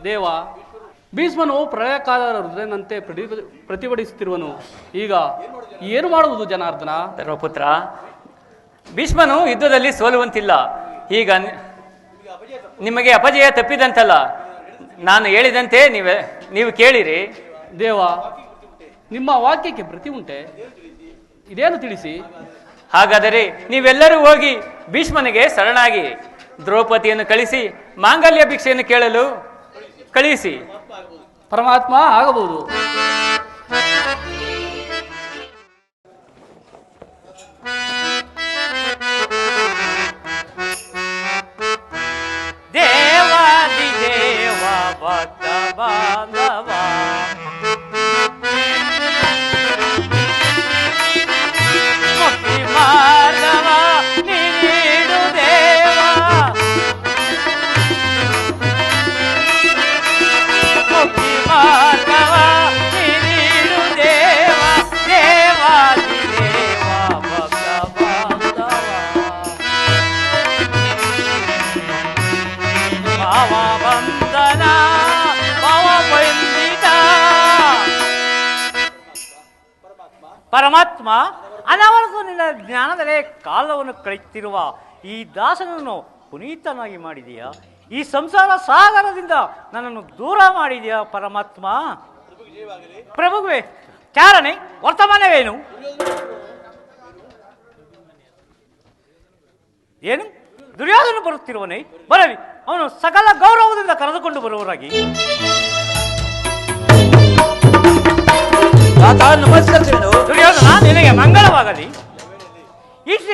ದೇವ, ಭೀಷ್ಮನು ಪ್ರಳಯ ಕಾಲದ ರುದ್ರನಂತೆ ಪ್ರತಿಭಟಿಸುತ್ತಿರುವನು. ಈಗ ಏನು ಮಾಡುವುದು ಜನಾರ್ದನ? ಧರ್ಮಪುತ್ರ, ಭೀಷ್ಮನು ಯುದ್ಧದಲ್ಲಿ ಸೋಲುವಂತಿಲ್ಲ. ಈಗ ನಿಮಗೆ ಅಪಜಯ ತಪ್ಪಿದಂತಲ್ಲ. ನಾನು ಹೇಳಿದಂತೆ ನೀವು ಕೇಳಿರಿ. ದೇವ, ನಿಮ್ಮ ವಾಕ್ಯಕ್ಕೆ ಪ್ರತಿ ಉಂಟೆ, ಇದೇನು ತಿಳಿಸಿ. ಹಾಗಾದರೆ ನೀವೆಲ್ಲರೂ ಹೋಗಿ ಭೀಷ್ಮನಿಗೆ ಶರಣಾಗಿ ದ್ರೌಪದಿಯನ್ನು ಕಳಿಸಿ ಮಾಂಗಲ್ಯ ಭಿಕ್ಷೆಯನ್ನು ಕೇಳಲು ಕಳಿಸಿ. ಪರಮಾತ್ಮ, ಆಗಬಹುದು. ದೇವಾದಿ ದೇವ ಭಕ್ತ ಬಾಂಧವ, ಮುಕ್ತಿ ಮಾರ್ಗವ ನೀಡು ದೇವ, ಮುಕ್ತಿ ಮಾರ್ಗವ ನೀಡು ದೇವ, ದೇವಾದಿ ದೇವ ಭಕ್ತ ಬಾಂಧವ, ಭಾವ ಬಂಧನ ಭಾವ ಬಂಧಿತ. ಪರಮಾತ್ಮ, ಅನವರತು ನಿನ್ನ ಜ್ಞಾನದಲ್ಲೇ ಕಾಲವನ್ನು ಕಳೆಯುತ್ತಿರುವ ಈ ದಾಸನನ್ನು ಪುನೀತನಾಗಿ ಮಾಡಿದೆಯಾ? ಈ ಸಂಸಾರ ಸಾಗರದಿಂದ ನನ್ನನ್ನು ದೂರ ಮಾಡಿದೆಯಾ ಪರಮಾತ್ಮ? ಪ್ರಭುವೇ, ಚಾರಣೆ ವರ್ತಮಾನವೇನು? ಏನು ದುರ್ಯೋಧನ ಬರುತ್ತಿರುವನೇ? ಬರಲಿ, ಅವನು ಸಕಲ ಗೌರವದಿಂದ ಕರೆದುಕೊಂಡು ಬರುವರಾಗಿ. ದುರ್ಯೋಧನ, ನಿನಗೆ ಮಂಗಳವಾಗಲಿ.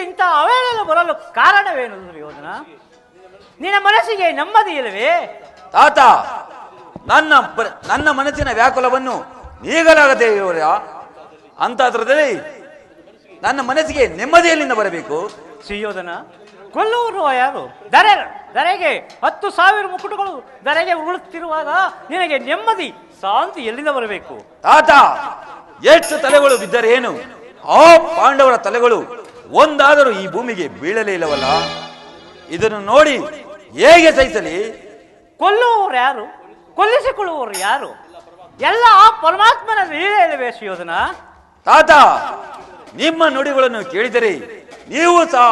ಇಂಥ ಅವೇಳೆಲ್ಲ ಬರಲು ಕಾರಣವೇನು ದುರ್ಯೋಧನ? ನಿನ್ನ ಮನಸ್ಸಿಗೆ ನೆಮ್ಮದಿ ಇಲ್ಲವೇ? ತಾತ, ನನ್ನ ಮನಸ್ಸಿನ ವ್ಯಾಕುಲವನ್ನು ನೀಗಲಾಗದೆ ಅಂತದ್ರದಲ್ಲಿ ನನ್ನ ಮನಸ್ಸಿಗೆ ನೆಮ್ಮದಿಯಲ್ಲಿಂದ ಬರಬೇಕು. ಸುಯೋಧನ, ಕೊಲ್ಲುವರು ಯಾರು? ದರೆಗೆ 10,000 ಮುಕುಟಗಳು ದರೆಗೆ ಉರುಳುತ್ತಿರುವಾಗ ನಿನಗೆ ನೆಮ್ಮದಿ ಶಾಂತಿ ಎಲ್ಲಿಂದ ಬರಬೇಕು? ತಾತ, ಎಷ್ಟು ತಲೆಗಳು ಬಿದ್ದರೆ ಏನು, ಆ ಪಾಂಡವರ ತಲೆಗಳು ಒಂದಾದರೂ ಈ ಭೂಮಿಗೆ ಬೀಳಲೇ ಇಲ್ಲವಲ್ಲ. ಇದನ್ನು ನೋಡಿ ಹೇಗೆ ಸಹಿಸಲಿ? ಕೊಲ್ಲುವವರು ಯಾರು? ಕೊಲ್ಲಿಸಿಕೊಳ್ಳುವವರು ಯಾರು? ಎಲ್ಲ ಆ ಪರಮಾತ್ಮನ ಲೀಲೆ ಇಲ್ಲವೇ ಸುಯೋಧನ? ತಾತ, ನಿಮ್ಮ ನುಡಿಗಳನ್ನು ಕೇಳಿದರೆ ನೀವು ಸಹ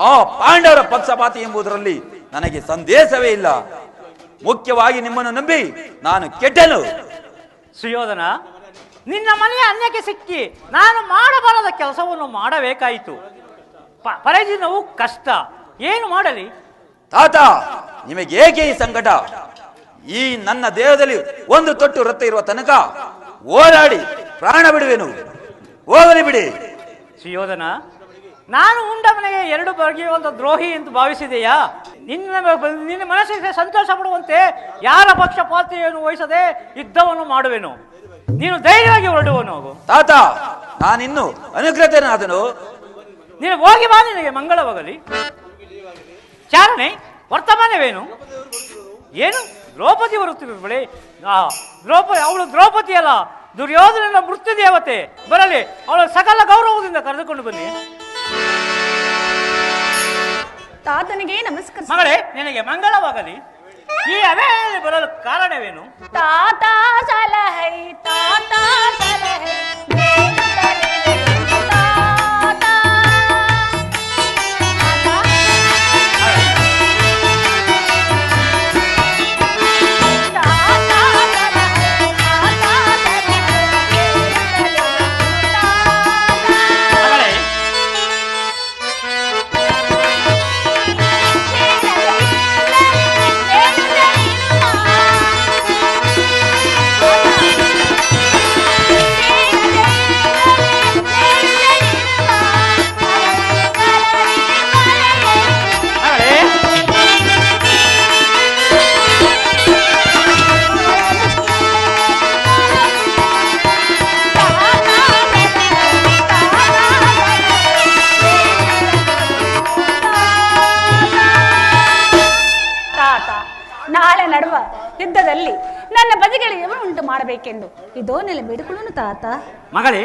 ಆ ಪಾಂಡವರ ಪಕ್ಷಪಾತಿ ಎಂಬುದರಲ್ಲಿ ನನಗೆ ಸಂದೇಹವೇ ಇಲ್ಲ. ಮುಖ್ಯವಾಗಿ ನಿಮ್ಮನ್ನು ನಂಬಿ ನಾನು ಕೆಟ್ಟನು. ಸುಯೋಧನ, ನಿನ್ನ ಮನೆಯ ಅನ್ಯಕ್ಕೆ ಸಿಕ್ಕಿ ನಾನು ಮಾಡಬಾರದ ಕೆಲಸವನ್ನು ಮಾಡಬೇಕಾಯಿತು. ಪರಜೀವನವು ಕಷ್ಟ, ಏನು ಮಾಡಲಿ? ತಾತ, ನಿಮಗೆ ಏಕೆ ಈ ಸಂಕಟ? ಈ ನನ್ನ ದೇಹದಲ್ಲಿ ಒಂದು ತೊಟ್ಟು ರಕ್ತ ಇರುವ ತನಕ ಓಡಾಡಿ ಪ್ರಾಣ ಬಿಡುವೆನು. ಹೋಗಲಿ ಬಿಡಿ. ಸುಯೋಧನ, ನಾನು ಉಂಡ ಮನೆಗೆ 2 ಬಗೆಯ ಒಂದು ದ್ರೋಹಿ ಎಂದು ಭಾವಿಸಿದೆಯಾ? ನಿನ್ನ ಮನಸ್ಸಿಗೆ ಸಂತೋಷ ಪಡುವಂತೆ ಯಾರ ಪಕ್ಷಪಾತಿಯನ್ನು ವಹಿಸದೆ ಯುದ್ಧವನ್ನು ಮಾಡುವೆನು. ನೀನು ಧೈರ್ಯವಾಗಿ ಹೊರಡುವನು. ತಾತ, ನಾನಿನ್ನು ಅನುಗ್ರಹನಾದನು. ನೀನು ಹೋಗಿ ಬಾ, ನಿನಗೆ ಮಂಗಳವಾಗಲಿ. ಚಾರಣೆ ವರ್ತಮಾನವೇನು? ಏನು ದ್ರೌಪದಿ ಬರುತ್ತಿರುವುದು ಬಳಿ? ಅವಳು ದ್ರೌಪದಿ ಅಲ್ಲ, ದುರ್ಯೋಧನನ ಮೃತ್ಯು ದೇವತೆ. ಬರಲಿ, ಅವಳ ಸಕಲ ಗೌರವದಿಂದ ಕರೆದುಕೊಂಡು ಬನ್ನಿ. ತಾತನಿಗೆ ನಮಸ್ಕಾರ. ಮಗಳೇ, ನಿನಗೆ ಮಂಗಳವಾಗಲಿ. ಈ ಅವೇಳೆ ಬರಲು ಕಾರಣವೇನು? ತಾತ ಸಲಹೈ, ತಾತ ಸಲಹೈ, ನಾಳೆ ನಡುವ ಯುದ್ಧದಲ್ಲಿ ನನ್ನ ಬದಿಗಳಿಗೆ ಉಂಟು ಮಾಡಬೇಕೆಂದು ಇದೋ ನೆಲೆ ಬೇಡಿಕೊಳ್ಳೋನು ತಾತ. ಮಗಳೇ,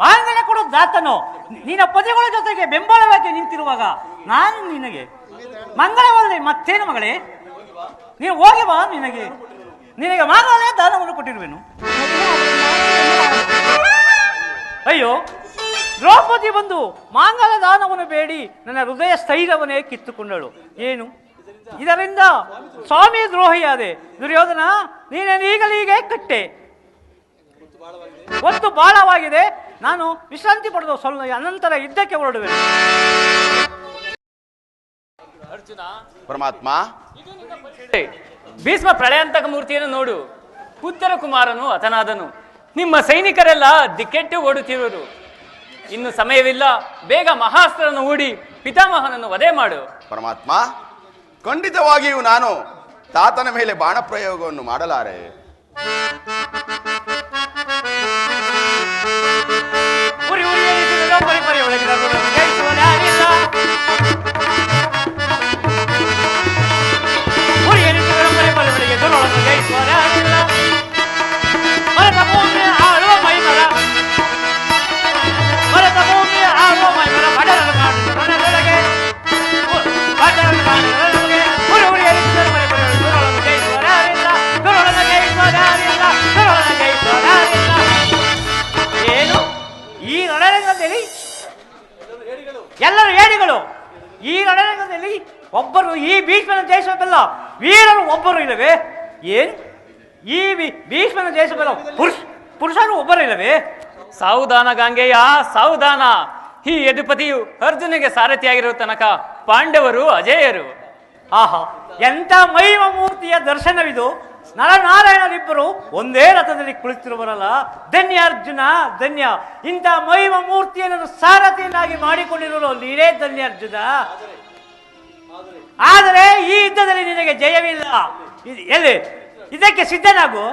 ಮಾಂಗಲ್ಯ ಕೊಡೋ ದಾತನು ನಿನ್ನ ಪದಗಳ ಜೊತೆಗೆ ಬೆಂಬಲವಾಗಿ ನಿಂತಿರುವಾಗ ನಾನು ನಿನಗೆ ಮಂಗಳವಲ್ಲದೆ ಮತ್ತೇನು ಮಗಳೇ? ನೀನು ಹೋಗಿ ಬಾ. ನಿನಗೆ ನಿನಗೆ ಮಾಂಗಲ್ಯ ದಾನವನ್ನು ಕೊಟ್ಟಿರುವೆನು. ಅಯ್ಯೋ, ದ್ರೌಪದಿ ಬಂದು ಮಾಂಗಲ್ಯ ದಾನವನ್ನು ಬೇಡಿ ನನ್ನ ಹೃದಯ ಸ್ಥೈರ್ಯವನ್ನೇ ಕಿತ್ತುಕೊಂಡಳು. ಏನು ಇದರಿಂದ ಸ್ವಾಮಿ ದ್ರೋಹಿಯಾದೆ. ದುರ್ಯೋಧನ, ನೀನೇನೀಗಲೀಗೆ ಕಟ್ಟೆ. ಒತ್ತು ಬಾಳವಾಗಿದೆ. ನಾನು ವಿಶ್ರಾಂತಿ ಪಡೆದು ಸ್ವಲ್ಪ ಅನಂತರ ಯುದ್ಧಕ್ಕೆ ಹೊರಡುವೆ. ಅರ್ಜುನ, ಪರಮಾತ್ಮ, ಭೀಷ್ಮ ಪ್ರಳಯಾಂತಕ ಮೂರ್ತಿಯನ್ನು ನೋಡು. ಉತ್ತರ ಕುಮಾರನು ಹತನಾದನು. ನಿಮ್ಮ ಸೈನಿಕರೆಲ್ಲ ದಿಕ್ಕೆಟ್ಟು ಓಡುತ್ತಿರುವರು. ಇನ್ನು ಸಮಯವಿಲ್ಲ. ಬೇಗ ಮಹಾಸ್ತ್ರವನ್ನು ಹೂಡಿ ಪಿತಾಮಹನನ್ನು ವಧೆ ಮಾಡು. ಪರಮಾತ್ಮ, ಖಂಡಿತವಾಗಿಯೂ ನಾನು ತಾತನ ಮೇಲೆ ಬಾಣ ಪ್ರಯೋಗವನ್ನು ಮಾಡಲಾರೆ. ಏನು ಈ ರಣರಂಗದಲ್ಲಿ ಎಲ್ಲರೂ ಏಡಿಗಳು. ಈ ರಣರಂಗದಲ್ಲಿ ಒಬ್ಬರು, ಈ ಭೀಷ್ಮನ ದೇಶವೆಲ್ಲ ವೀರರು ಒಬ್ಬರು ಇಲ್ಲವೇ? ಏನು ಈ ಭೀಷ್ಮನ ದೇಶವೆಲ್ಲ ಪುರುಷರು ಒಬ್ಬರು ಇಲ್ಲವೇ? ಸಾವುದಾನ ಗಾಂಗೆಯ, ಸಾವುದಾನ. ಈ ಯದುಪತಿಯು ಅರ್ಜುನಿಗೆ ಸಾರಥಿಯಾಗಿರುವ ತನಕ ಪಾಂಡವರು ಅಜೇಯರು. ಆಹಾ, ಎಂಥ ಮಹಿಮ ಮೂರ್ತಿಯ ದರ್ಶನವಿದು. ನರನಾರಾಯಣರಿಬ್ಬರು ಒಂದೇ ರಥದಲ್ಲಿ ಕುಳಿತಿರುವರಲ್ಲ. ಧನ್ಯ ಅರ್ಜುನ, ಧನ್ಯ. ಇಂಥ ಮಹಿಮ ಮೂರ್ತಿಯನ್ನು ಸಾರಥಿಯನ್ನಾಗಿ ಮಾಡಿಕೊಂಡಿರುವ ನೀನೇ ಧನ್ಯ ಅರ್ಜುನ. ಆದರೆ ಈ ಯುದ್ಧದಲ್ಲಿ ನಿನಗೆ ಜಯವಿಲ್ಲ. ಎಲ್ಲಿ ಇದಕ್ಕೆ ಸಿದ್ಧನಾಗು.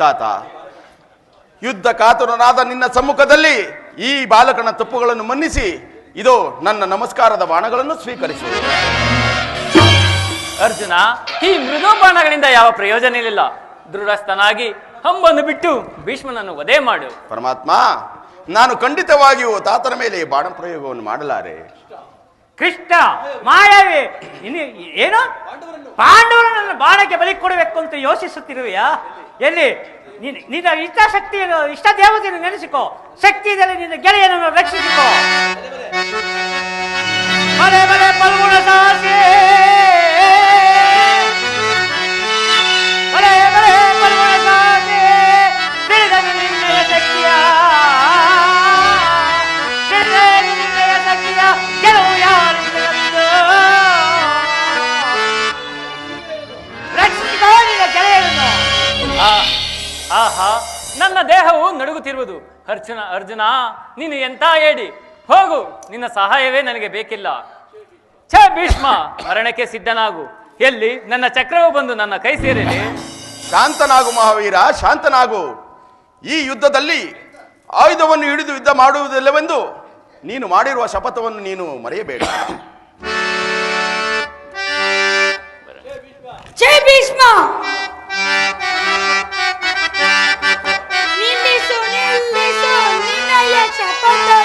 ತಾತ, ಯುದ್ಧ ಕಾತುರನಾದ ನಿನ್ನ ಸಮ್ಮುಖದಲ್ಲಿ ಈ ಬಾಲಕನ ತಪ್ಪುಗಳನ್ನು ಮನ್ನಿಸಿ ಇದು ನನ್ನ ನಮಸ್ಕಾರದ ಬಾಣಗಳನ್ನು ಸ್ವೀಕರಿಸು. ಅರ್ಜುನ, ಈ ಮೃದು ಬಾಣಗಳಿಂದ ಯಾವ ಪ್ರಯೋಜನ ಇಲ್ಲ. ದೃಢಸ್ಥನಾಗಿ ಹಂಬನ್ನು ಬಿಟ್ಟು ಭೀಷ್ಮನನ್ನು ವಧೆ ಮಾಡು. ಪರಮಾತ್ಮ, ನಾನು ಖಂಡಿತವಾಗಿಯೂ ತಾತನ ಮೇಲೆ ಬಾಣ ಪ್ರಯೋಗವನ್ನು ಮಾಡಲಾರೆ. ಕೃಷ್ಣ ಮಾಯಾವಿ, ಏನು ಪಾಂಡವರನ್ನು ಬಾಣಕ್ಕೆ ಬಲಿ ಕೊಡಬೇಕು ಅಂತ ಯೋಚಿಸುತ್ತಿರುವೆಯಾ? ಎಲ್ಲಿ ನಿನ್ನ ಇಚ್ಛಾಶಕ್ತಿಯನ್ನು, ಇಷ್ಟ ದೇವತೆಯನ್ನು ನೆನೆಸಿಕೋ. ಶಕ್ತಿ ಇದರಲ್ಲಿ ನಿನ್ನ ಗೆಳೆಯನನ್ನು ರಕ್ಷಿಸಿಕೋ. ಬಲೆ ಬಲೆ ಪಲ್ಗುಣ ಸಾಕೆ, ಬಲೆ ಬಲೆ ಪಲ್ಗುಣ ಸಾಕೆ, ತಿಳಿದನು ನಿನ್ನಯ ಶಕ್ತಿಯ, ತಿಳಿದನು ನಿನ್ನಯ ಶಕ್ತಿಯ, ಗೆಲುವು ಯಾರಿಂದ ರಕ್ಷಿಸಿಕೋ ನಿನ್ನ ಗೆಳೆಯನನ್ನು. ಆಹಾ, ನನ್ನ ದೇಹವು ನಡುಗುತ್ತಿರುವುದು. ಅರ್ಜುನ, ನೀನು ಎಂತ ಹೇಳಿ ಹೋಗು. ನಿನ್ನ ಸಹಾಯವೇ ನನಗೆ ಬೇಕಿಲ್ಲ. ಛೇ ಭೀಷ್ಮ, ಮರಣಕ್ಕೆ ಸಿದ್ಧನಾಗು. ಎಲ್ಲಿ ನನ್ನ ಚಕ್ರವು ಬಂದು ನನ್ನ ಕೈ ಸೇರಲಿ. ಶಾಂತನಾಗು ಮಹಾವೀರ, ಶಾಂತನಾಗು. ಈ ಯುದ್ಧದಲ್ಲಿ ಆಯುಧವನ್ನು ಹಿಡಿದು ಯುದ್ಧ ಮಾಡುವುದಿಲ್ಲವೆಂದು ನೀನು ಮಾಡಿರುವ ಶಪಥವನ್ನು ನೀನು ಮರೆಯಬೇಡ. ಜೈ ಭೀಷ್ಮ. ನಿಲ್ಲಿಸು ನಿಲ್ಲಿಸು ನಿನ್ನಯ ಶಪಥವ,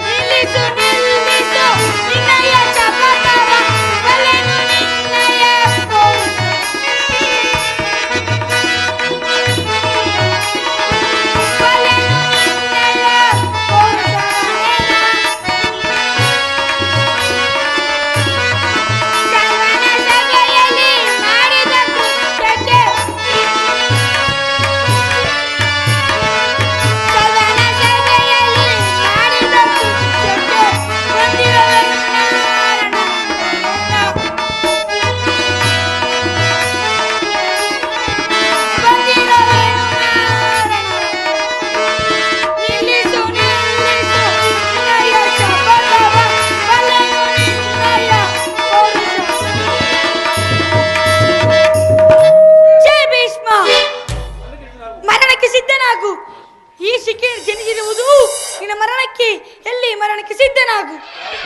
ನಿಲ್ಲಿಸು ನಿಲ್ಲಿಸು ನಿನ್ನಯ ಶಪಥವ, ಬಲೆನು ನಿನ್ನಯ ಪೌರುಷ, ಬಲೆನು ನಿನ್ನಯ ಪೌರುಷವನ್ನೆಲ್ಲ.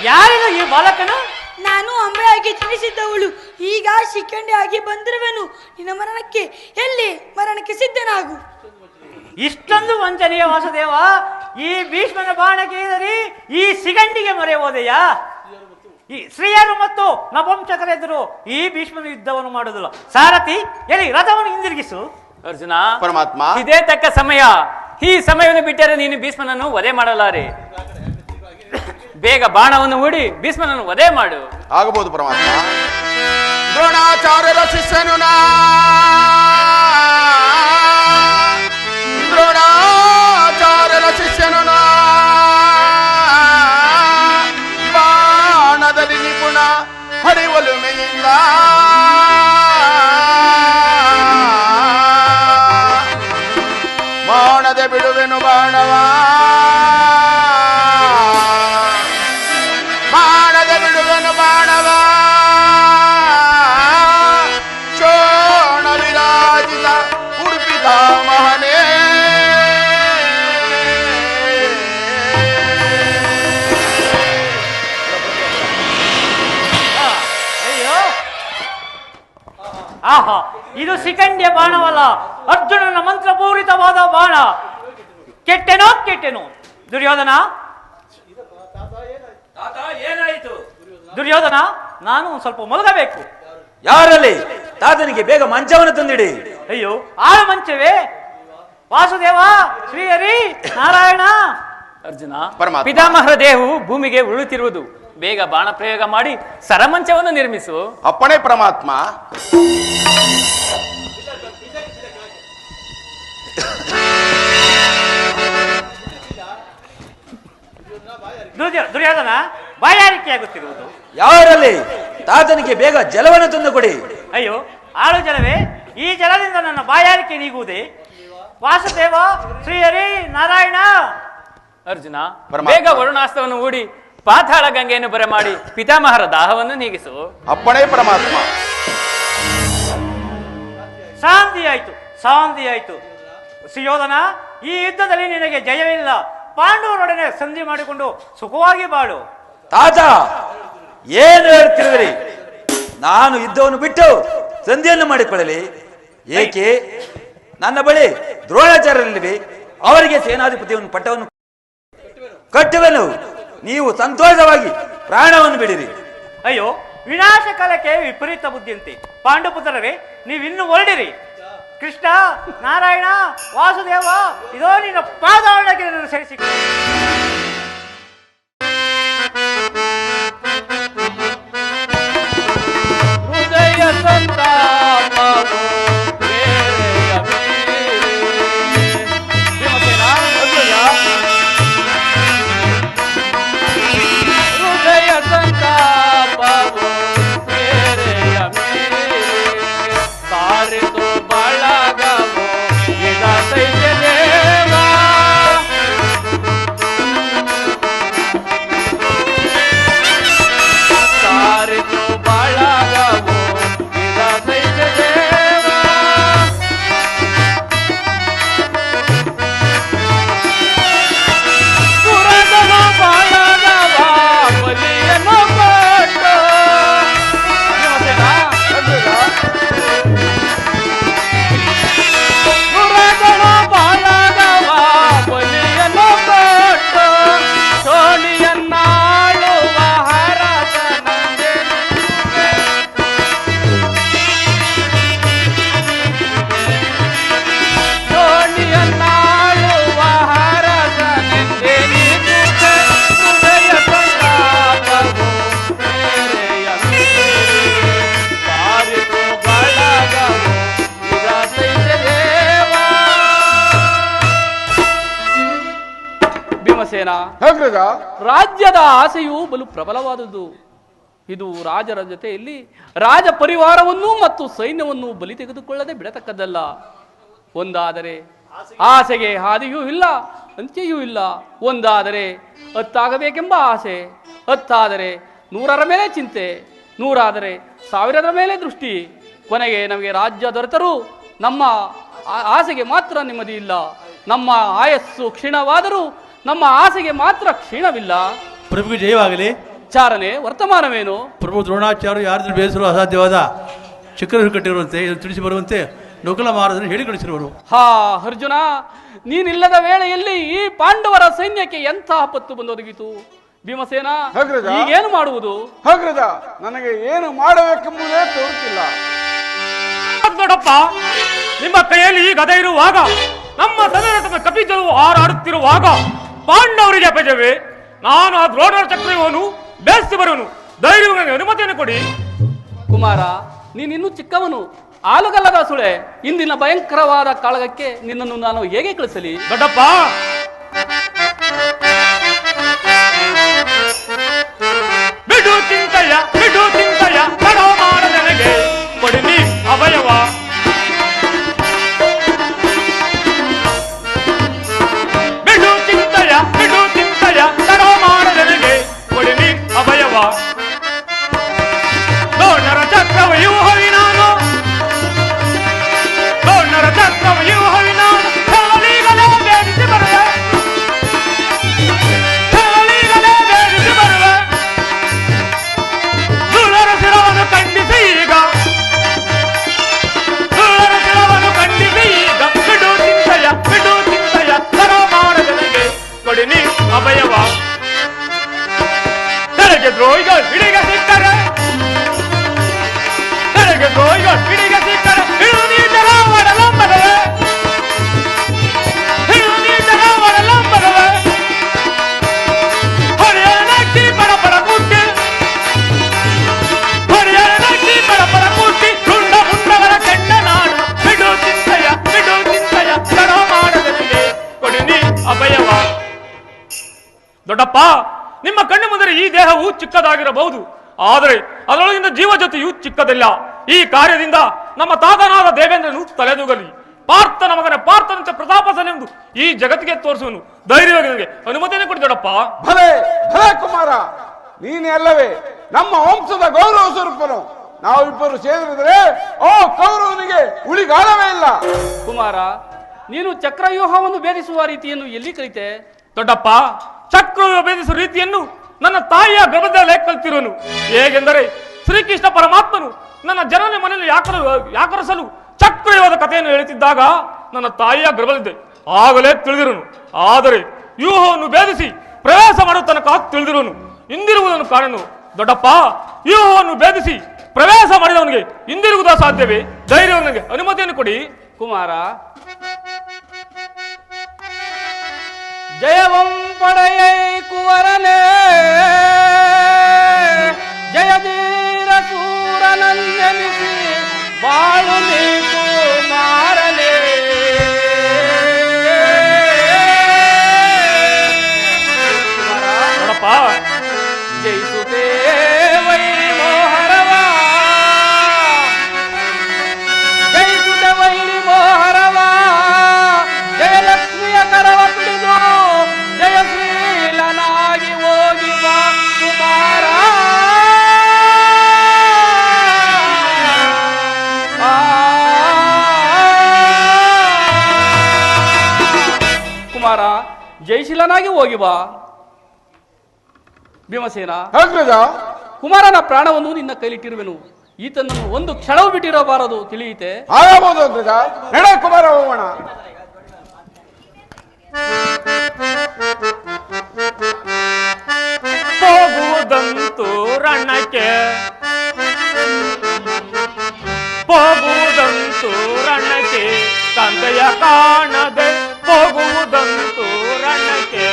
ಯಾರಿಗೂ ಈ ಬಾಲಕನು? ನಾನು ಅಂಬೆಯಾಗಿ ಜನಿಸಿದ್ದವಳು, ಈಗ ಶಿಖಂಡಿಯಾಗಿ ಬಂದಿರುವೆನು. ನಿನ್ನ ಮರಣಕ್ಕೆ ಎಲ್ಲಿ ಮರಣಕ್ಕೆ ಸಿದ್ಧನಾಗು. ಇಷ್ಟೊಂದು ವಂಚನೆಯ ವಾಸುದೇವ, ಈ ಭೀಷ್ಮನ ಬಾಣಕ್ಕೆ ಎದರಿ ಈ ಸಿಗಂಡಿಗೆ ಮೊರೆ ಹೋದೆಯಾ? ಈ ಸ್ತ್ರೀಯರು ಮತ್ತು ನಪುಂಸಕರೆದುರು ಈ ಭೀಷ್ಮನ ಯುದ್ಧವನ್ನು ಮಾಡುವುದಿಲ್ಲ. ಸಾರಥಿ ಎಲ್ಲಿ ರಥವನ್ನು ಹಿಂದಿರುಗಿಸು. ಅರ್ಜುನ, ಪರಮಾತ್ಮ, ಇದೇ ತಕ್ಕ ಸಮಯ. ಈ ಸಮಯವನ್ನು ಬಿಟ್ಟರೆ ನೀನು ಭೀಷ್ಮನನ್ನು ವಧೆ ಮಾಡಲಾರೆ. ಬೇಗ ಬಾಣವನ್ನು ಹೂಡಿ ಭೀಷ್ಮನನ್ನು ವಧೆ ಮಾಡು. ಆಗಬಹುದು ಪರಮಾತ್ಮ. ದ್ರೋಣಾಚಾರ್ಯರ ಶಿಷ್ಯನು ದ್ರೋಣಾಚಾರ್ಯರ ಶಿಷ್ಯನು ಬಾಣದಲ್ಲಿ ನಿಪುಣ ಹರಿವಲುಮೆಯಿಂದ ಬಾಣದೆ ಬಿಡುವೆನು ಬಾಣವ ಬಾಣದೆ ಬಿಡುವೆನು ಬಾಣವ ಶೋಣ ವಿರಾಜಿತ ಉಡುಪಿತ ಮಹನೇ ಅಯ್ಯೋ, ಆಹಾ, ಇದು ಶಿಖಂಡಿಯ ಬಾಣವಲ್ಲ, ಅರ್ಜುನನ ಮಂತ್ರಪೂರಿತವಾದ ಬಾಣ. ಕೆಟ್ಟೆನೋ ದುರ್ಯೋಧನ. ಏನಾಯಿತು? ದುರ್ಯೋಧನ, ನಾನು ಸ್ವಲ್ಪ ಮಲಗಬೇಕು. ಯಾರಲ್ಲಿ? ತಾತನಿಗೆ ಬೇಗ ಮಂಚವನ್ನು ತಂದಿಡಿ. ಅಯ್ಯೋ, ಆಳ ಮಂಚವೇ? ವಾಸುದೇವ, ಶ್ರೀಹರಿ, ನಾರಾಯಣ. ಅರ್ಜುನ, ಪರಮಾತ್ಮ. ಪಿತಾಮಹರ ದೇಹವು ಭೂಮಿಗೆ ಉರುಳುತ್ತಿರುವುದು. ಬೇಗ ಬಾಣ ಪ್ರಯೋಗ ಮಾಡಿ ಸರಮಂಚವನ್ನು ನಿರ್ಮಿಸು. ಅಪ್ಪಣೆ ಪರಮಾತ್ಮ. ದುರ್ಯೋಧನ, ಬಾಯಾರಿಕೆಯಾಗುತ್ತಿರುವುದು. ಯಾರಲ್ಲಿ? ತಾತನಿಗೆ ಬೇಗ ಜಲವನ್ನು ತಂದು ಕೊಡಿ. ಅಯ್ಯೋ, ಆಳು ಜಲವೇ? ಈ ಜಲದಿಂದ ನನ್ನ ಬಾಯಾರಿಕೆ ನೀಗುವುದೇ? ವಾಸುದೇವ, ಶ್ರೀಹರಿ, ನಾರಾಯಣ. ಅರ್ಜುನ, ಪರಮಾತ್ಮ. ಬೇಗ ವರುಣಾಸ್ತ್ರವನ್ನು ಹೂಡಿ ಪಾತಾಳ ಗಂಗೆಯನ್ನು ಬರಮಾಡಿ ಪಿತಾಮಹರ ದಾಹವನ್ನು ನೀಗಿಸು. ಅಪ್ಪಣೆ ಪರಮಾತ್ಮ. ಶಾಂತಿಯಾಯ್ತು. ಸುಯೋಧನ, ಈ ಯುದ್ಧದಲ್ಲಿ ನಿನಗೆ ಜಯವಿಲ್ಲ. ಪಾಂಡವರೊಡನೆ ಸಂಧಿ ಮಾಡಿಕೊಂಡು ಸುಖವಾಗಿ ಬಾಳು. ತಾತ, ಏನು ಹೇಳ್ತಿರುವಿರಿ? ನಾನು ಯುದ್ಧವನ್ನು ಬಿಟ್ಟು ಸಂಧಿಯನ್ನು ಮಾಡಿಕೊಳ್ಳಲಿ? ಏಕೆ? ನನ್ನ ಬಳಿ ದ್ರೋಣಾಚಾರ್ಯರಿವೆ. ಅವರಿಗೆ ಸೇನಾಧಿಪತಿಯನ್ನು ಪಟ್ಟವನ್ನು ಕಟ್ಟುವೆನು. ನೀವು ಸಂತೋಷವಾಗಿ ಪ್ರಾಣವನ್ನು ಬಿಡಿರಿ. ಅಯ್ಯೋ, ವಿನಾಶ ಕಾಲಕ್ಕೆ ವಿಪರೀತ ಬುದ್ಧಿಯಂತೆ. ಪಾಂಡುಪುತ್ರರೇ, ನೀವಿನ್ನು ಹೊರಡಿರಿ. ಕೃಷ್ಣ, ನಾರಾಯಣ, ವಾಸುದೇವ, ಇದೋ ನಿನ್ನ ಪಾದವೊಳಗೆ ನನ್ನನ್ನು ಸೇರಿಸಿ. ಹೃದಯ ಸಂತಾಪವು ಬೇರೆಯ ಬೇರೆ. ಭೀಮಸೇನ, ಹೃದಯ ಸಂತಾಪವು ಬೇರೆಯ ಬೇರೆ. ಸಾರಿತು ಬಳಗವು ವಿಧಾತೈತ ದೇವ. ಸಾರಿತು ಬಳಗವು ವಿಧಾತೈತ ದೇವ. ಸುರಗಣ ಬಳಗವ ಬಲಿಯನ್ನು ಕೊಟ್ಟು. ಭೀಮಸೇನ, ಸುರಗಣ ಬಳಗವ ಬಲಿಯನ್ನು ಕೊಟ್ಟು ಶೋಣಿಯನ್ನಾಳುವ ಹರಸನಂದೆ. ಶೋಣಿಯನ್ನಾಳುವ ಹರಸನೆಂದೆ ನಿಂತ ಹೃದಯ ಸಂತಾಪವು ಬೇರೆಯ ಬೇರೆ. ಸಾರಿತು ಬಳಗವು ವಿಧಾತೈತ ದೇವ. ಭೀಮಸೇನ, ಹೇಗ್ರಜ? ರಾಜ್ಯದ ಆಸೆಯು ಬಲು ಪ್ರಬಲವಾದುದು. ಇದು ರಾಜರ ಜೊತೆಯಲ್ಲಿ ರಾಜ ಪರಿವಾರವನ್ನು ಮತ್ತು ಸೈನ್ಯವನ್ನು ಬಲಿ ತೆಗೆದುಕೊಳ್ಳದೆ ಬಿಡತಕ್ಕದ್ದಲ್ಲ. ಒಂದಾದರೆ ಆಸೆಗೆ ಹಾದಿಯೂ ಇಲ್ಲ, ಅಂತ್ಯಯೂ ಇಲ್ಲ. ಒಂದಾದರೆ ಹತ್ತಾಗಬೇಕೆಂಬ ಆಸೆ, ಹತ್ತಾದರೆ 100ರ ಮೇಲೆ ಚಿಂತೆ, 100ರಾದರೆ 1000ರ ಮೇಲೆ ದೃಷ್ಟಿ. ಕೊನೆಗೆ ನಮಗೆ ರಾಜ್ಯ ದೊರೆತರೂ ನಮ್ಮ ಆಸೆಗೆ ಮಾತ್ರ ನೆಮ್ಮದಿ ಇಲ್ಲ. ನಮ್ಮ ಆಯಸ್ಸು ಕ್ಷೀಣವಾದರೂ ನಮ್ಮ ಆಸೆಗೆ ಮಾತ್ರ ಕ್ಷೀಣವಿಲ್ಲ. ಪ್ರಭುಗೆ ಜಯವಾಗಲಿ. ಚಾರನೆ ವರ್ತಮಾನವೇನು? ಪ್ರಭು ದ್ರೋಣಾಚಾರ್ಯರು ಯಾರನ್ನು ಬೇಯಿಸಲು ಅಸಾಧ್ಯವಾದ ಚಕ್ರವ್ಯೂಹ ಕಟ್ಟಿರುವಂತೆ ಇದನ್ನು ತಿಳಿಸಿ ಬರುವಂತೆ ನಕುಲ ಮಹಾರಾಜರು ಹೇಳಿ ಕಳಿಸಿರುವರು. ಹಾ ಅರ್ಜುನ, ನೀನಿಲ್ಲದ ವೇಳೆಯಲ್ಲಿ ಈ ಪಾಂಡವರ ಸೈನ್ಯಕ್ಕೆ ಎಂಥ ಆಪತ್ತು ಬಂದೊದಗಿತು. ಭೀಮಸೇನ, ಅಗ್ರಜ. ಈಗೇನು ಮಾಡುವುದು? ಅಗ್ರಜ, ನನಗೆ ಏನು ಮಾಡಬೇಕೆಂಬುದೇ ತೋರುತ್ತಿಲ್ಲ. ದೊಡ್ಡಪ್ಪ, ನಿಮ್ಮ ಕೈಯಲ್ಲಿ ಈ ಗದೆ ಇರುವಾಗ, ನಮ್ಮ ಸದರಟದ ಕಪಿಜಲು ಹಾರಾಡುತ್ತಿರುವಾಗ ಪಾಂಡವರಿಗೆ ಅಪಜವೇ? ನಾನು ಆ ದ್ರೋಣರ ಚಕ್ರವನ್ನು ಬೇಯಿಸಿ ಬರುವನು. ಧೈರ್ಯವಾಗಿ ಅನುಮತಿಯನ್ನು ಕೊಡಿ. ಕುಮಾರ, ನೀನಿನ್ನೂ ಚಿಕ್ಕವನು, ಆಲುಗಲ್ಲದ ಸುಳೆ. ಇಂದಿನ ಭಯಂಕರವಾದ ಕಾಳಗಕ್ಕೆ ನಿನ್ನನ್ನು ನಾನು ಹೇಗೆ ಕಳಿಸಲಿ? ದೊಡ್ಡಪ್ಪ, ಬಿಡು ಚಿಂತೆಯ ತಡ ಮಾಡ ನನಗೆ ಕೊಡಿನಿ ಅಭಯವ. ಬಿಡು ಚಿಂತೆಯ ತಡ ಮಾಡ ನನಗೆ ಕೊಡಿನಿ ಅಭಯವ. ದ್ರೋಣರ ಚಕ್ರವ್ಯೂಹವಿ ನಾನು, ದ್ರೋಣರ ಚಕ್ರವ್ಯೂಹವಿ ನಾನು. ಛಲೀಗಲೇ ಬೇಡಿಸಿ ಬರುವೆ, ಛಲೀಗಲೇ ಬೇಡಿಸಿ ಬರುವೆ. ದುಳರ ಶಿರವನ್ನು ಖಂಡಿಸಿ ಈಗ, ದುಳರ ಶಿರವನ್ನು ಖಂಡಿಸಿ ಈಗ. ಬಿಡು ಚಿಂತೆಯ ತಡ ಮಾಡದನಿಗೆ ಕೊಡಿನಿ ಅಭಯವ. ತೆರೆಗೆ ದ್ರೋಹಿಗಳು ಹಿಡಿಗೆ ಸಿಕ್ಕರೆ, ತೆರೆಗೆ ದ್ರೋಹಿಗಳು ಹಿಡಿಗೆ ಸಿಕ್ಕರೆ ಹಿಡಿದು ನೀಟರ ಒಡಲಂಬರವೆ, ಹಿಡಿದು ನೀಟರ ಒಡಲಂಬರವೆ. ಹೊಡೆಯರ ನಕ್ಕಿ ಪರಪರ ಕೂಟಿ, ಹೊಡೆಯರ ನಕ್ಕಿ ಪರಪರ ಕೂಟಿ. ತುಂಡ ಮುಂಡಗಳ ಕೆಂಡ ನಾಡು. ಬಿಡು ಚಿಂತೆಯ ತಡ ಮಾಡದನಿಗೆ ಕೊಡಿನಿ ಅಭಯವ. ದೊಡ್ಡಪ್ಪ, ನಿಮ್ಮ ಕಣ್ಣು ಮುಂದೆ ಈ ದೇಹವು ಚಿಕ್ಕದಾಗಿರಬಹುದು, ಆದರೆ ಅದರೊಳಗಿನ ಜೀವ ಜೊತೆಯು ಚಿಕ್ಕದಿಲ್ಲ. ಈ ಕಾರ್ಯದಿಂದ ನಮ್ಮ ತಾತನಾದ ದೇವೇಂದ್ರನು ತಲೆದೂಗಲಿ. ಪಾರ್ಥನ ಮಗನ ಪಾರ್ಥನಂತೆ ಪ್ರತಾಪಸನೆಂದು ಈ ಜಗತ್ತಿಗೆ ತೋರಿಸುವನು. ಧೈರ್ಯವಾಗಿ ನನಗೆ ಅನುಮತಿಯನ್ನು ಕೊಡಿ ದೊಡ್ಡಪ್ಪ. ಭಲೆ ಭಲೆ ಕುಮಾರ, ನೀನೇ ಅಲ್ಲವೇ ನಮ್ಮ ವಂಶದ ಗೌರವ ಸ್ವರೂಪನು. ನಾವಿಬ್ಬರು ಸೇರಿದರೆ ಓ ಕೌರವನಿಗೆ ಉಳಿಗಾಲವೇ ಇಲ್ಲ. ಕುಮಾರ, ನೀನು ಚಕ್ರವ್ಯೂಹವನ್ನು ಭೇದಿಸುವ ರೀತಿಯನ್ನು ಎಲ್ಲಿ ಕಲಿತೆ? ದೊಡ್ಡಪ್ಪ, ಚಕ್ರವ್ಯೂಹ ಭೇದಿಸುವ ರೀತಿಯನ್ನು ನನ್ನ ತಾಯಿಯ ಗರ್ಭದಲ್ಲೇ ಕಲ್ತಿರುವನು. ಹೇಗೆಂದರೆ ಶ್ರೀಕೃಷ್ಣ ಪರಮಾತ್ಮನು ನನ್ನ ಜನನ ಮನೆಯಲ್ಲಿ ಯಾಕರಿಸಲು ಚಕ್ರವ್ಯೂಹದ ಕಥೆಯನ್ನು ಹೇಳುತ್ತಿದ್ದಾಗ ನನ್ನ ತಾಯಿಯ ಗರ್ಭದಲ್ಲಿದ್ದೆ, ಆಗಲೇ ತಿಳಿದಿರುವನು. ಆದರೆ ವ್ಯೂಹವನ್ನು ಭೇದಿಸಿ ಪ್ರವೇಶ ಮಾಡುವ ತನಕ ತಿಳಿದಿರುವನು. ಹಿಂದಿರುವುದನ್ನು ಕಾಣನು. ದೊಡ್ಡಪ್ಪ, ವ್ಯೂಹವನ್ನು ಭೇದಿಸಿ ಪ್ರವೇಶ ಮಾಡಿದವನಿಗೆ ಹಿಂದಿರುಗುವುದ ಸಾಧ್ಯವೇ? ಧೈರ್ಯ ನನಗೆ ಅನುಮತಿಯನ್ನು ಕೊಡಿ. ಕುಮಾರ, ಜಯವಂ ಪಡೆಯೈ ಕುವರನೇ, ಜಯಧೀರ ಸೂರನನ್ನೆನಿಸಿ ಬಾಳು ನೀ ಕುಮಾರನೇ. ದೊಡ್ಡಪ್ಪ, ಜಯಿಸುತ್ತೇ ವೈರಿ ಮೋಹರವ, ಜಯಿಸುತ್ತೆ ವೈರಿ ಮೋಹರವ. ಜಯಲಕ್ಷ್ಮಿಯ ಕರವ ಪಿಡಿದು ಜಯಶೀಲನಾಗಿ ಹೋಗಿ ಬಾ ಕುಮಾರ. ಕುಮಾರ, ಜಯಶೀಲನಾಗಿ ಹೋಗಿ ಬಾ. ಭೀಮಸೇನ, ಅಗ್ರಜ, ಕುಮಾರನ ಪ್ರಾಣವನ್ನು ನಿನ್ನ ಕೈಲಿಟ್ಟಿರುವೆನು. ಈತನನ್ನು ಒಂದು ಕ್ಷಣವೂ ಬಿಟ್ಟಿರಬಾರದು, ತಿಳಿಯಿತೆ? ಆಗಬಹುದು ಅಗ್ರಜ. ನಡೆ ಕುಮಾರ, ಹೋಗೋಣ. ಹೋಗುವುದಂತೂ ರಣಕ್ಕೆ, ಹೋಗುವುದಂತೂ ರಣಕ್ಕೆ, ತಂದೆಯ ಕಾಣದೆ ಹೋಗುವುದಂತೂ ರಣಕ್ಕೆ.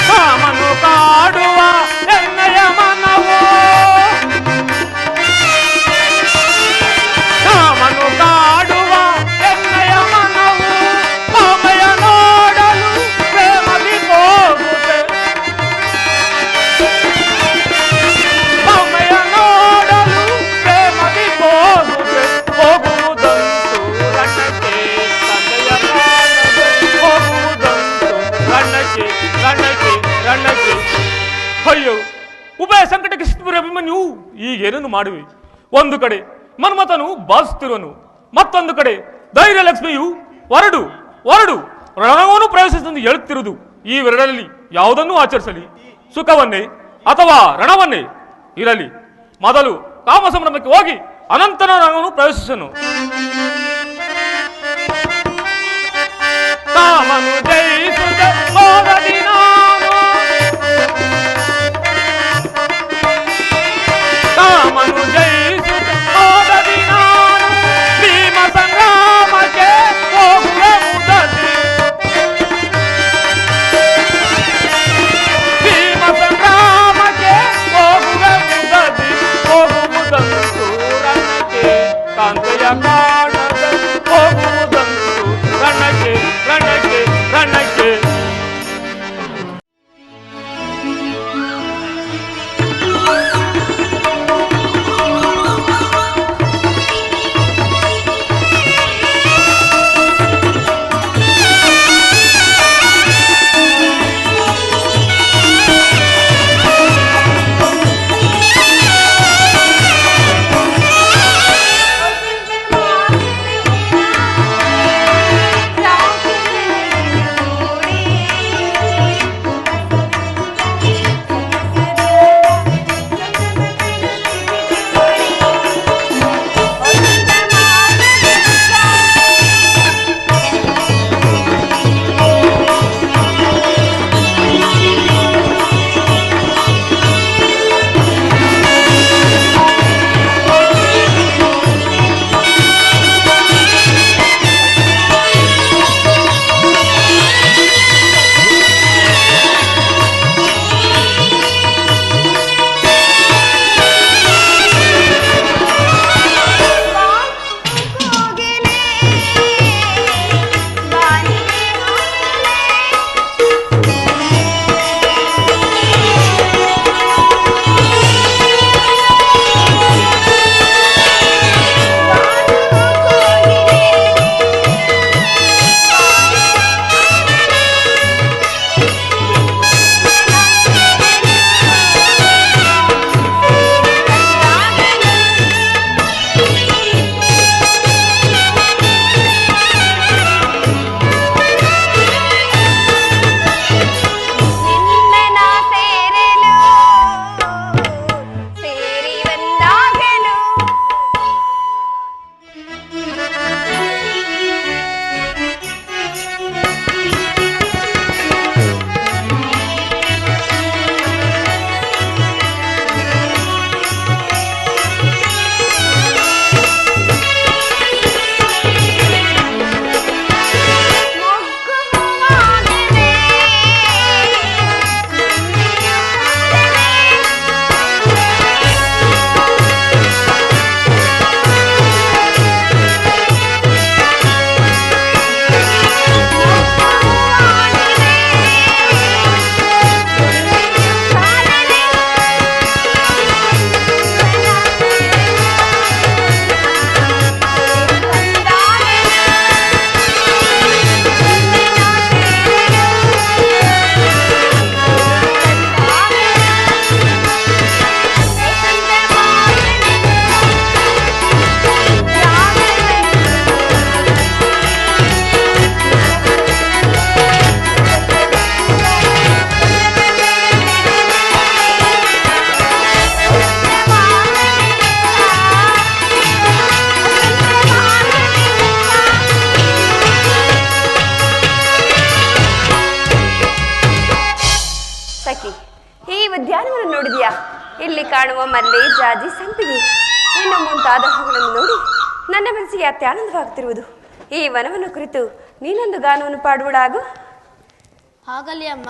ಕಾಮನು ಕಾಡುವ ಎಣ್ಣೆಯ ಮನವೋ, ಕಾಮನು ಕಾಡುವ ಎಣ್ಣೆಯ ಮನವು ಕಾಮೆಯ ನೋಡಲು ಪ್ರೇಮದಿ ಹೋಗುತ್ತೆ, ಕಾಮೆಯ ನೋಡಲು ಪ್ರೇಮದಿ ಹೋಗುತ್ತೆ. ಹೋಗುವುದಂತೂ ರಣಕ್ಕೆ, ತಂದೆಯ ಕಾಣದೆ ಹೋಗುವುದಂತೂ ರಣಕ್ಕೆ, ರಣಕ್ಕೆ, ರಣಕ್ಕೆ. ಅಯ್ಯೋ, ಉಭಯ ಸಂಕಟಕ್ಕೆ ಸಿಕ್ಕಿರುವ ಅಭಿಮನ್ಯು ಈಗೇನನ್ನು ಮಾಡುವೆ? ಒಂದು ಕಡೆ ಮನ್ಮಥನು ಬಾಧಿಸುತ್ತಿರುವನು, ಮತ್ತೊಂದು ಕಡೆ ಧೈರ್ಯ ಲಕ್ಷ್ಮಿಯು ಹೊರಡು ಹೊರಡು ರಣವನ್ನು ಪ್ರವೇಶಿಸೆಂದು ಹೇಳುತ್ತಿರುವುದು. ಇವೆರಡರಲ್ಲಿ ಯಾವುದನ್ನೂ ಆಚರಿಸಲಿ, ಸುಖವನ್ನೇ ಅಥವಾ ರಣವನ್ನೇ ಇರಲಿ. ಮೊದಲು ಕಾಮ ಸಂಭ್ರಮಕ್ಕೆ ಹೋಗಿ ಅನಂತರ ರಣವನ್ನು ಪ್ರವೇಶಿಸನು. ಕಾಮನು ಜಯಿಸುತ್ತ ಹೋಗದಿ ನಾನು ಕಾಮನು ಜಯಿಸುತ್ತ ಹೋಗದಿ ನಾನು ಭೀಮ ಸಂಗ್ರಾಮಕ್ಕೆ ಹೋಗುವೆ ಮುದದಿ ಭೀಮ ಸಂಗ್ರಾಮಕ್ಕೆ ಹೋಗುವೆ ಮುದದಿ ಹೋಗುವುದಂತೂ ರಣಕ್ಕೆ ಕಾಂತೆಯ ಕಾಣದಲ್ಲಿ ಹೋಗುವುದಂತೂ ರಣಕ್ಕೆ ರಣಕ್ಕೆ ರಣಕ್ಕೆ ಇಲ್ಲಿ ಕಾಣುವ ಮಲ್ಲೆ, ಜಾಜಿ, ಸಂಪಿಗೆ ಇನ್ನು ಮುಂತಾದ ಹೂಗಳನ್ನು ನೋಡಿ ನನ್ನ ಮನಸ್ಸಿಗೆ ಅತ್ಯಾನಂದವಾಗುತ್ತಿರುವುದು. ಈ ವನವನ್ನು ಕುರಿತು ನೀನೊಂದು ಗಾನವನ್ನು ಪಾಡುವಳಾಗು. ಆಗಲಿ ಅಮ್ಮ.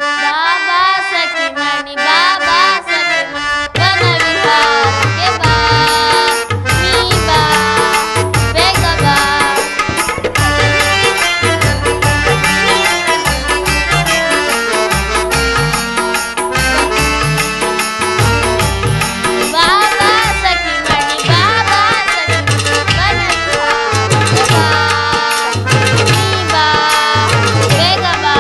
ಬಾಬಾ ಸಖಿ ಮಣಿ, ಬಾಬಾ ಸಖಿ ಮಣಿ, ವನ ವಿಹಾರಕ್ಕೆ ಬಾ, ನೀ ಬಾ, ಬೇಗ ಬಾ. ಬಾಬಾ ಸಖಿ ಮಣಿ, ಬಾಬಾ ಸಖಿ ಮಣಿ, ವನ ವಿಹಾರಕ್ಕೆ ಬಾ, ನೀ ಬಾ, ಬೇಗ ಬಾ.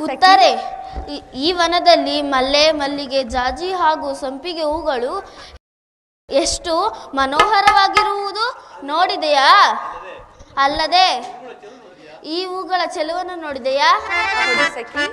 ಉತ್ತರೆ ಈ ವನದಲ್ಲಿ ಮಲ್ಲೆ, ಮಲ್ಲಿಗೆ, ಜಾಜಿ ಹಾಗೂ ಸಂಪಿಗೆ ಹೂಗಳು ಎಷ್ಟು ಮನೋಹರವಾಗಿರುವುದು ನೋಡಿದೆಯಾ? ಅಲ್ಲದೆ ಈ ಹೂಗಳ ಚೆಲುವನ್ನು ನೋಡಿದೆಯಾ? ಹೌದು ಸಖಿ.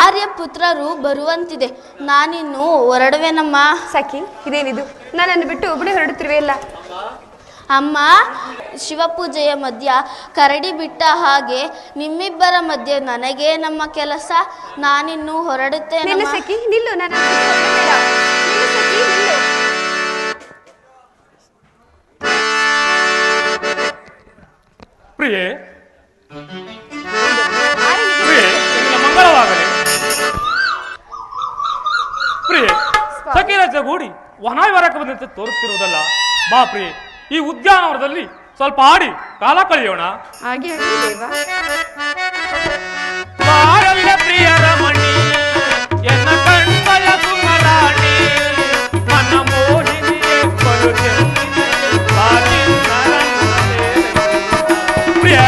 ಆರ್ಯಪುತ್ರರು ಬರುವಂತಿದೆ, ನಾನಿನ್ನು ಹೊರಡುವೆನಮ್ಮ. ಸಖಿ, ಇದೇನಿದು? ನನ್ನನ್ನು ಬಿಟ್ಟು ಒಬ್ಬಳೇ ಹೊರಡುತ್ತಿರುವೆಯಲ್ಲ. ಅಮ್ಮ, ಶಿವಪೂಜೆಯ ಮಧ್ಯ ಕರಡಿ ಬಿಟ್ಟ ಹಾಗೆ ನಿಮ್ಮಿಬ್ಬರ ಮಧ್ಯೆ ನನಗೆ ನಮ್ಮ ಕೆಲಸ. ನಾನಿನ್ನು ಹೊರಡುತ್ತೇನೆ. ಸಖಿ ನಿಲ್ಲು, ನನ್ನ ಪ್ರಿಯೆ, ಮಂಗಳವಾಗಲಿ. ಪ್ರಿಯೆ, ಸಖಿರ ಜಗೂಡಿ ವನಾವಿಹಾರಕ್ಕೆ ಬಂದಂತೆ ತೋರುತ್ತಿರುವುದಲ್ಲ. ಬಾ ಪ್ರಿಯೆ, ಈ ಉದ್ಯಾನವನದಲ್ಲಿ ಸ್ವಲ್ಪ ಆಡಿ ಕಾಲ ಕಳೆಯೋಣ. ಹಾಗೆ ಪ್ರಿಯರ ಮಣಿ ಎನ್ನ ಕಣ್ಮಲ ಸುಮರಾಣಿ ನನ್ನ ಮೋಹಿನಿಯೇ ಬರುತ್ತೆ ಪ್ರಿಯ.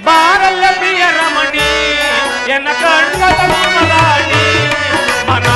ಬಾರಲ್ಲ ಪ್ರಿಯ ರಮಣಿ ಎನ್ನ ಕಣ್ಮಲ ಸುಮರಾಣಿ ಮನ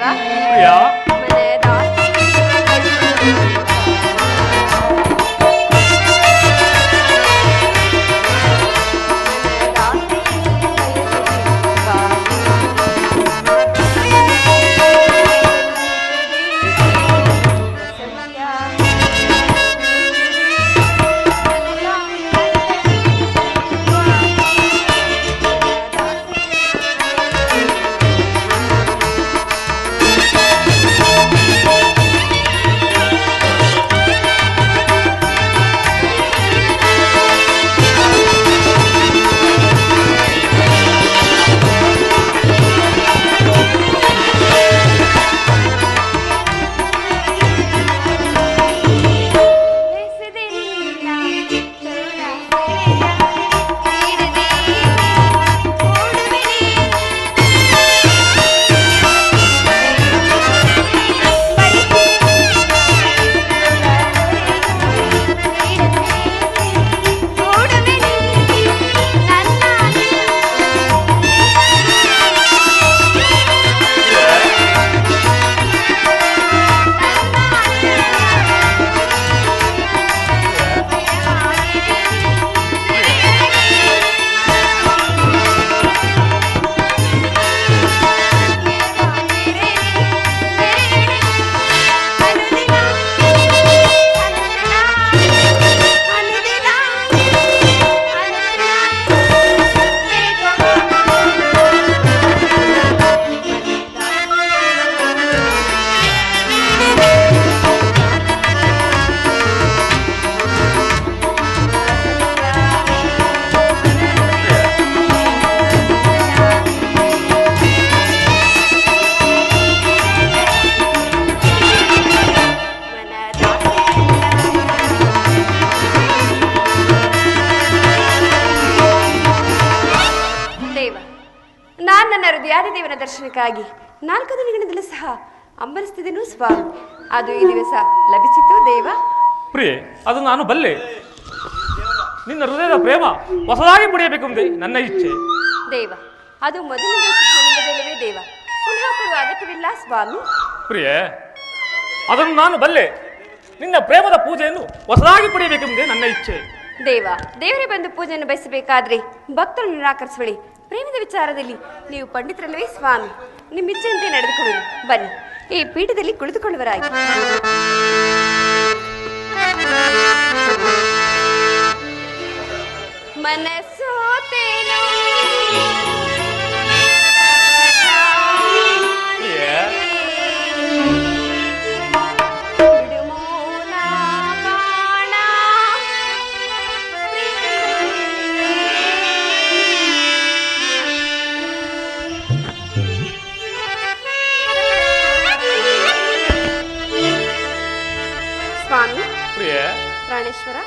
ದೇವ ಪ್ರಿಯ ಮನದ ಹೃದಯಾದಿದೇವನ ದರ್ಶನಕ್ಕಾಗಿ 4 ದಿನಗಳಿಂದಲೂ ಸಹ ಅಂಬರಿಸ್ತಿದ್ದೇನು ಸ್ವಾಮಿ. ಅದು ಈ ದಿವಸ ಲಭಿಸಿತು ದೇವ. ಪ್ರಿಯೆ, ಅದು ನಾನು ಬಲ್ಲೆ. ನಿನ್ನ ಹೃದಯದ ಪ್ರೇಮ ಹೊಸದಾಗಿ ಪಡೆಯಬೇಕೆಂದೇ ನನ್ನ ಇಚ್ಛೆ ದೇವ. ಅದು ಮೊದಲಿನ ಸಹ ದೇವ, ಪುನಃ ಕೊಡುವ ಅಗತ್ಯವಿಲ್ಲ ಸ್ವಾಮಿ. ಪ್ರಿಯೆ, ಅದನ್ನು ನಾನು ಬಲ್ಲೆ. ನಿನ್ನ ಪ್ರೇಮದ ಪೂಜೆಯನ್ನು ಹೊಸದಾಗಿ ಪಡೆಯಬೇಕೆಂದೇ ನನ್ನ ಇಚ್ಛೆ ದೇವ. ದೇವರೇ ಬಂದು ಪೂಜೆಯನ್ನು ಬಯಸಬೇಕಾದ್ರೆ ಭಕ್ತರು ನಿರಾಕರಿಸಬೇಡಿ. ಪ್ರೇಮದ ವಿಚಾರದಲ್ಲಿ ನೀವು ಪಂಡಿತರಲ್ಲವೇ ಸ್ವಾಮಿ. ನಿಮ್ಮ ಇಚ್ಛೆಯಂತೆ ನಡೆದುಕೊಳ್ಳಿ. ಬನ್ನಿ, ಈ ಪೀಠದಲ್ಲಿ ಕುಳಿತುಕೊಳ್ಳುವರಾಗಿ. ಮನಸ್ಸೋತೇನೋ ಸ್ವಾಮಿ. ಪ್ರಿಯ ಪ್ರಾಣೇಶ್ವರ.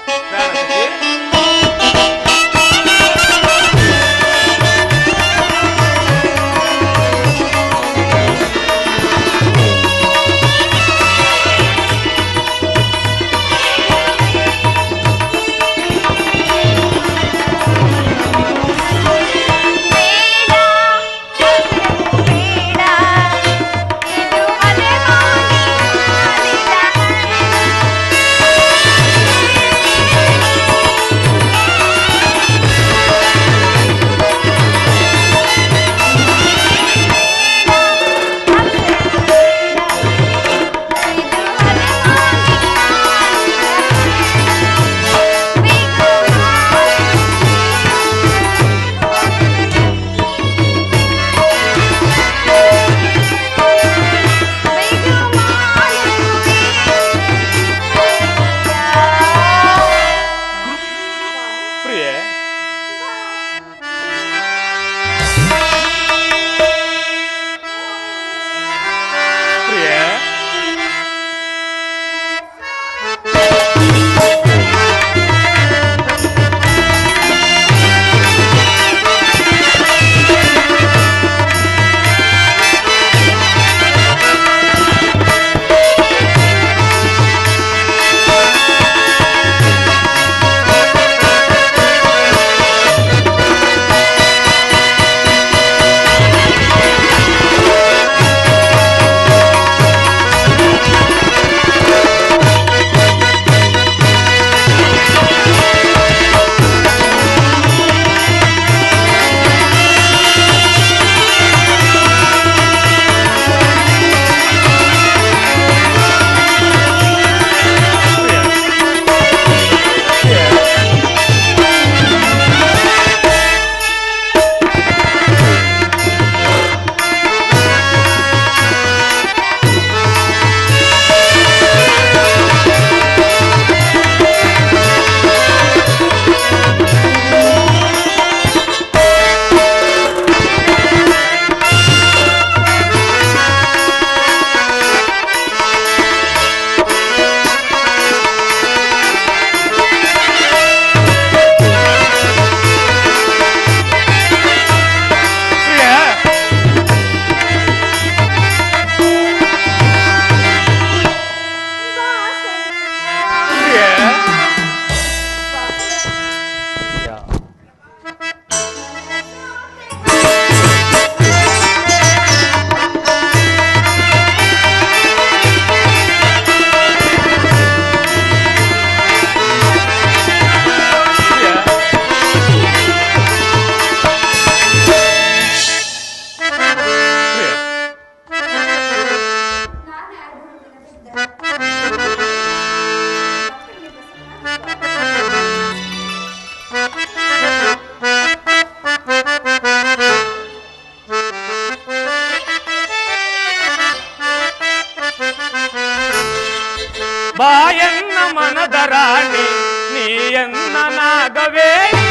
ಬಾಯನ್ನ ಮನದ ರಾಣಿ ನೀಯನ್ನ ನಾಗವೇಣಿ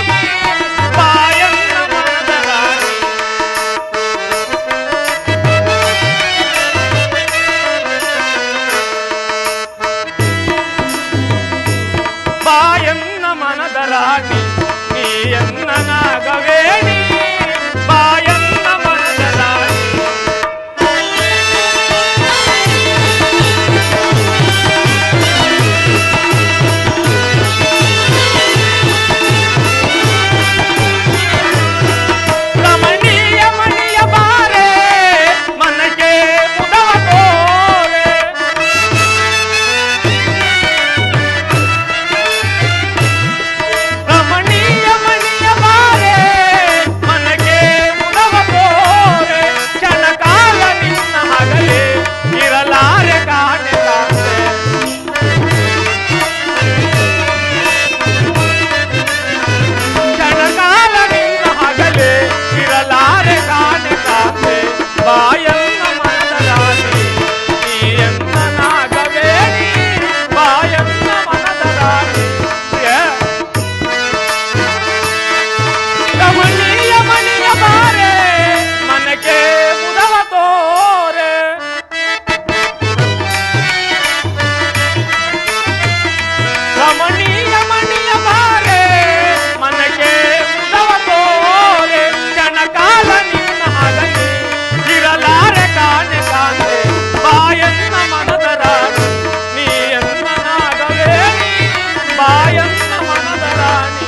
ಬಾಯನ್ನ ಮನದ ರಾಣಿ ಬಾಯನ್ನ ಮನದ ರಾಣಿ ನೀಯನ್ನ ನಾಗವೇಣಿ ಬಾಯನ್ನ ಮನದ ರಾಣಿ ರಮಣೀಯ ಮಣಿಯ ಬಾರೆ ಮನಗೆ ಮುದವ ತೋರೆ ರಮಣೀಯ ಮಣಿಯ ಬಾರೆ ಮನಗೆ ಮುದವ ತೋರೆ ಕ್ಷಣಕಾಲ ನಿನ್ನ ಹಗಲೇ ಇರಲಾರೆ ಕಾಣೆ ಕಾಣೆ ಕ್ಷಣಕಾಲ ನಿನ್ನ ಹಗಲೇ ಇರಲಾರೆ ಕಾಣೆ ಕಾಣೆ ಬಾಯನ್ನ ಮನದ ರಾಣಿ ನೀಯನ್ನ ನಾಗವೇಣಿ ಬಾಯನ್ನ ಮನದ ರಾಣಿ ರಮಣೀಯ ಮಣಿಯ ಬಾರೆ ಮನಕ್ಕೆ ಮುದವ ತೋರೆ ರಮಣೀಯ ಮಣಿಯ ಬಾರೆ ಮನಕ್ಕೆ ಮುದವ ತೋರೆ ಕ್ಷಣಕಾಲ ನಿನ್ನ ಹಗಲೇ ಇರಲಾರೆ ಕಾಣೆ ಕಾಣೆ ಬಾಯನ್ನ ಮನದ ರಾಣಿ ನೀಯನ್ನ ನಾಗವೇಣಿ ಬಾಯನ್ನ ಮನದ ರಾಣಿ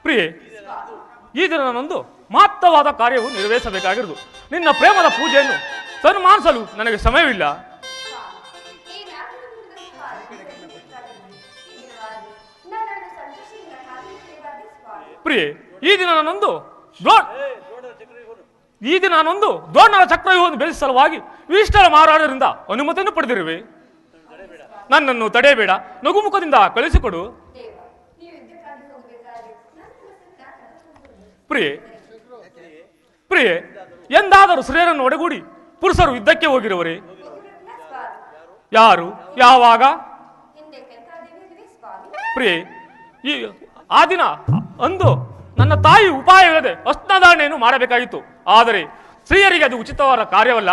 ಪ್ರಿಯೆ, ಈ ದಿನ ನಾನೊಂದು ಮಹತ್ತವಾದ ಕಾರ್ಯವು ನೆರವೇರಿಸಬೇಕಾಗಿರುವುದು. ನಿನ್ನ ಪ್ರೇಮದ ಪೂಜೆಯನ್ನು ಸನ್ಮಾನಿಸಲು ನನಗೆ ಸಮಯವಿಲ್ಲ. ಪ್ರಿಯೆ, ಈ ದಿನ ನಾನೊಂದು ದ್ರೋಣರ ಚಕ್ರವ್ಯೂಹವನ್ನು ಬೆಳೆಸುವ ಸಲುವಾಗಿ ವಿಶಿಷ್ಟರ ಮಹಾರಾಜರಿಂದ ಅನುಮತಿಯನ್ನು ಪಡೆದಿರುವೆ. ನನ್ನನ್ನು ತಡೆಯಬೇಡ, ನಗುಮುಖದಿಂದ ಕಳಿಸಿಕೊಡು. ಪ್ರಿಯೆ, ಎಂದಾದರೂ ಸ್ತ್ರೀಯರನ್ನು ಒಡಗೂಡಿ ಪುರುಷರು ಯುದ್ಧಕ್ಕೆ ಹೋಗಿರುವರೇ? ಯಾರು, ಯಾವಾಗ? ಪ್ರಿಯೆ, ಆ ದಿನ ಅಂದು ನನ್ನ ತಾಯಿ ಉಪಾಯವಿಲ್ಲದೆ ಅಸ್ತ್ರಧಾರಣೆಯನ್ನು ಮಾಡಬೇಕಾಗಿತ್ತು. ಆದರೆ ಸ್ತ್ರೀಯರಿಗೆ ಅದು ಉಚಿತವಾದ ಕಾರ್ಯವಲ್ಲ.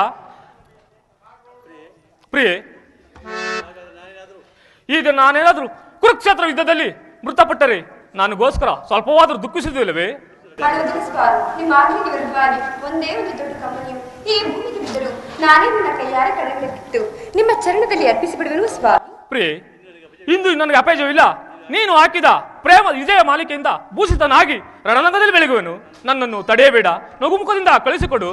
ಪ್ರಿಯೆ, ಈಗ ನಾನೇನಾದರೂ ಕುರುಕ್ಷೇತ್ರ ಯುದ್ಧದಲ್ಲಿ ಮೃತಪಟ್ಟರೆ ನನಗೋಸ್ಕರ ಸ್ವಲ್ಪವಾದರೂ ದುಃಖಿಸುವುದಿಲ್ಲವೇ? ನಿಮ್ಮ ಆಜ್ಞೆಗೆ ವಿರುದ್ಧವಾಗಿ ಒಂದೇ ಒಂದು ದೊಡ್ಡ ಕಮ್ಮನಿಯು ಈ ಭೂಮಿಗೆ ಬಿದ್ದರು ನಾನೇ ನನ್ನ ಕೈಯಾರೆ ಕಣಗಳೆತ್ತಿತ್ತು ನಿಮ್ಮ ಚರಣದಲ್ಲಿ ಅರ್ಪಿಸಿಬಿಡುವೆನು ಸ್ವಾಮಿ. ಪ್ರಿಯೆ, ಇಂದು ನನಗೆ ಅಪೇಜವಿಲ್ಲ. ನೀನು ಹಾಕಿದ ಪ್ರೇಮ ವಿಜಯ ಮಾಲಿಕೆಯಿಂದ ಭೂಷಿತನಾಗಿ ರಣರಂಗದಲ್ಲಿ ಬೆಳಗುವೆನು. ನನ್ನನ್ನು ತಡೆಯಬೇಡ, ನಗುಮುಖದಿಂದ ಕಳಿಸಿಕೊಡು.